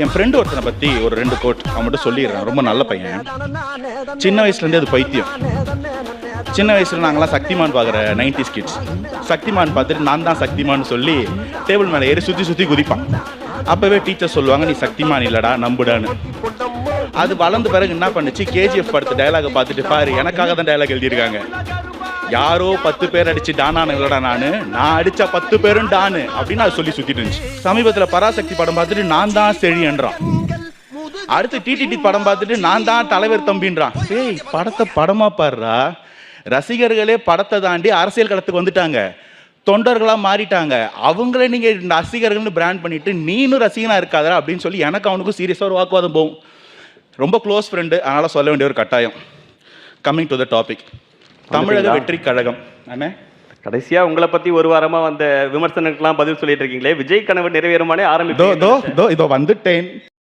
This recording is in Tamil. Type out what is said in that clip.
என் ஃப்ரெண்டு ஒருத்தனை பற்றி ஒரு 2 கோட் அவன் மட்டும் சொல்லிடுறேன். ரொம்ப நல்ல பையன். சின்ன வயசுலேருந்தே அது பைத்தியம். சின்ன வயசில் நாங்களாம் சக்திமான் பார்க்குற 90s கிட்ஸ். சக்திமான் பார்த்துட்டு நான் தான் சக்திமான்னு சொல்லி டேபிள் மேலே ஏறி சுற்றி சுற்றி குதிப்பான். அப்போவே டீச்சர் சொல்லுவாங்க, நீ சக்திமான் இல்லடா நம்புடான்னு. அது வளர்ந்த பிறகு என்ன பண்ணுச்சு, கேஜிஎஃப் படத்து டைலாகை பார்த்துட்டு பாரு எனக்காக தான் டைலாக் எழுதியிருக்காங்க. யாரோ 10 பேர் அடிச்சு டானான இல்லடா நான் அடிச்ச 10 பேரும் டானு அப்படின்னு அது சொல்லி சுத்திட்டு இருந்துச்சு. சமீபத்தில் பராசக்தி படம் பார்த்துட்டு நான் தான் செழின்றான். அடுத்து டிடிடி படம் பார்த்துட்டு நான் தான் தலைவர் தம்பின்றான். ஏய் படத்தை படமா பாடுறா. ரசிகர்களே படத்தை தாண்டி அரசியல் களத்துக்கு வந்துட்டாங்க, தொண்டர்களாக மாறிட்டாங்க. அவங்களே நீங்கள் ரசிகர்கள்னு பிராண்ட் பண்ணிட்டு நீனும் ரசிகனாக இருக்காதா அப்படின்னு சொல்லி எனக்கு அவனுக்கும் சீரியஸாக ஒரு வாக்குவாதம் போகும். ரொம்ப க்ளோஸ் ஃப்ரெண்டு, அதனால் சொல்ல வேண்டிய ஒரு கட்டாயம். கம்மிங் டு த டாபிக், தமிழக வெற்றி கழகம். அண்ணே கடைசியாக உங்களை பற்றி ஒரு வாரமாக வந்த விமர்சனங்களுக்கெல்லாம் பதில் சொல்லிட்டு இருக்கீங்களே, விஜய் கனவு நிறைவேறுமானே ஆரம்பிச்சு இதோ வந்துட்டேன்.